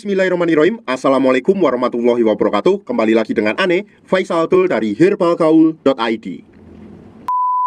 Bismillahirrahmanirrahim. Assalamualaikum warahmatullahi wabarakatuh. Kembali lagi dengan Ane, Faisal Tul dari herbalgaul.id.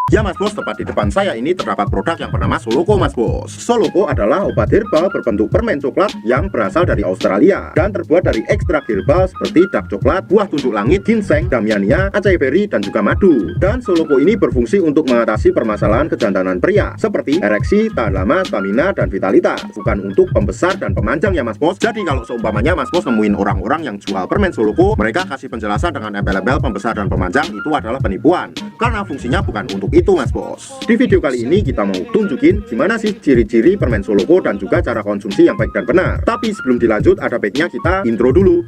Ya Mas Bos, tepat di depan saya ini terdapat produk yang bernama Soloko Mas Bos. Soloko adalah obat herbal berbentuk permen coklat yang berasal dari Australia dan terbuat dari ekstrak herbal seperti dark coklat, buah tunjuk langit, ginseng, damiania, acai berry, dan juga madu. Dan Soloko ini berfungsi untuk mengatasi permasalahan kejantanan pria seperti ereksi, tahan lama, stamina, dan vitalitas. Bukan untuk pembesar dan pemanjang ya Mas Bos. Jadi kalau seumpamanya Mas Bos nemuin orang-orang yang jual permen Soloko, mereka kasih penjelasan dengan embel-embel pembesar dan pemanjang, itu adalah penipuan. Karena fungsinya bukan untuk itu Mas Bos. Di video kali ini kita mau tunjukin gimana sih ciri-ciri permen Soloko dan juga cara konsumsi yang baik dan benar. Tapi sebelum dilanjut ada baiknya kita intro dulu.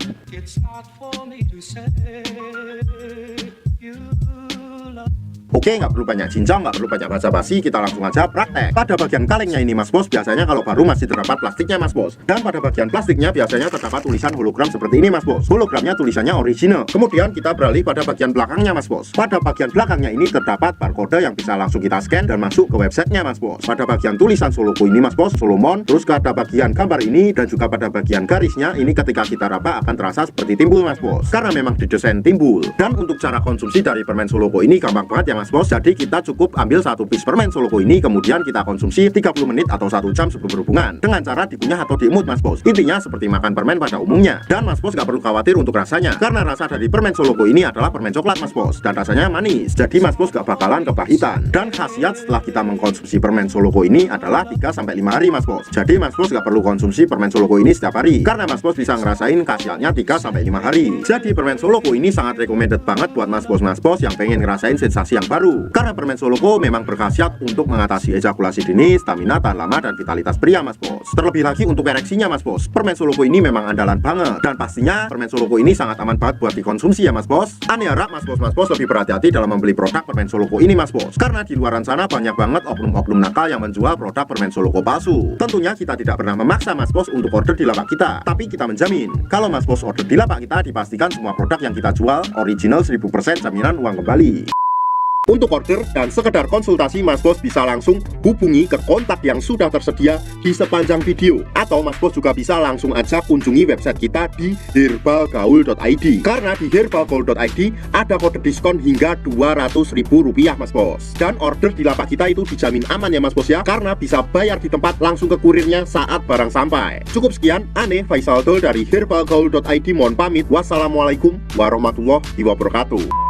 Oke, nggak perlu banyak cincang, nggak perlu banyak basa-basi, kita langsung aja praktek. Pada bagian kalengnya ini Mas Bos, biasanya kalau baru masih terdapat plastiknya Mas Bos. Dan pada bagian plastiknya biasanya terdapat tulisan hologram seperti ini Mas Bos. Hologramnya tulisannya original. Kemudian kita beralih pada bagian belakangnya Mas Bos. Pada bagian belakangnya ini terdapat barcode yang bisa langsung kita scan dan masuk ke websitenya Mas Bos. Pada bagian tulisan Soloko ini Mas Bos, Solomon, terus pada bagian gambar ini dan juga pada bagian garisnya ini ketika kita raba akan terasa seperti timbul Mas Bos. Karena memang didesain timbul. Dan untuk cara konsumsi dari permen Soloko ini gampang banget ya Mas Bos. Jadi kita cukup ambil satu piece permen Soloko ini, kemudian kita konsumsi 30 menit atau 1 jam sebelum berhubungan dengan cara dikunyah atau diemut Mas Bos. Intinya seperti makan permen pada umumnya. Dan Mas Bos gak perlu khawatir untuk rasanya, karena rasa dari permen Soloko ini adalah permen coklat Mas Bos, dan rasanya manis. Jadi Mas Bos gak bakalan kepahitan. Dan khasiat setelah kita mengkonsumsi permen Soloko ini adalah 3-5 hari Mas Bos. Jadi Mas Bos gak perlu konsumsi permen Soloko ini setiap hari, karena Mas Bos bisa ngerasain khasiatnya 3-5 hari. Jadi permen Soloko ini sangat recommended banget buat Mas Bos yang pengen ngerasain sensasi yang baru. Karena permen Soloko memang berkhasiat untuk mengatasi ejakulasi dini, stamina, tahan lama, dan vitalitas pria Mas Bos. Terlebih lagi untuk ereksinya Mas Bos, permen Soloko ini memang andalan banget. Dan pastinya permen Soloko ini sangat aman banget buat dikonsumsi ya Mas Bos. Ane harap Mas Bos lebih berhati-hati dalam membeli produk permen Soloko ini Mas Bos, karena di luaran sana banyak banget oknum-oknum nakal yang menjual produk permen Soloko palsu. Tentunya kita tidak pernah memaksa Mas Bos untuk order di lapak kita, tapi kita menjamin kalau Mas Bos order di lapak kita, dipastikan semua produk yang kita jual original 1000% jaminan uang kembali. Untuk order dan sekedar konsultasi, Mas Bos bisa langsung hubungi ke kontak yang sudah tersedia di sepanjang video. Atau Mas Bos juga bisa langsung aja kunjungi website kita di herbalgaul.id. Karena di herbalgaul.id ada kode diskon hingga Rp200.000 Mas Bos. Dan order di lapak kita itu dijamin aman ya Mas Bos ya, karena bisa bayar di tempat langsung ke kurirnya saat barang sampai. Cukup sekian, Ane Faisal Tul dari herbalgaul.id mohon pamit. Wassalamualaikum warahmatullahi wabarakatuh.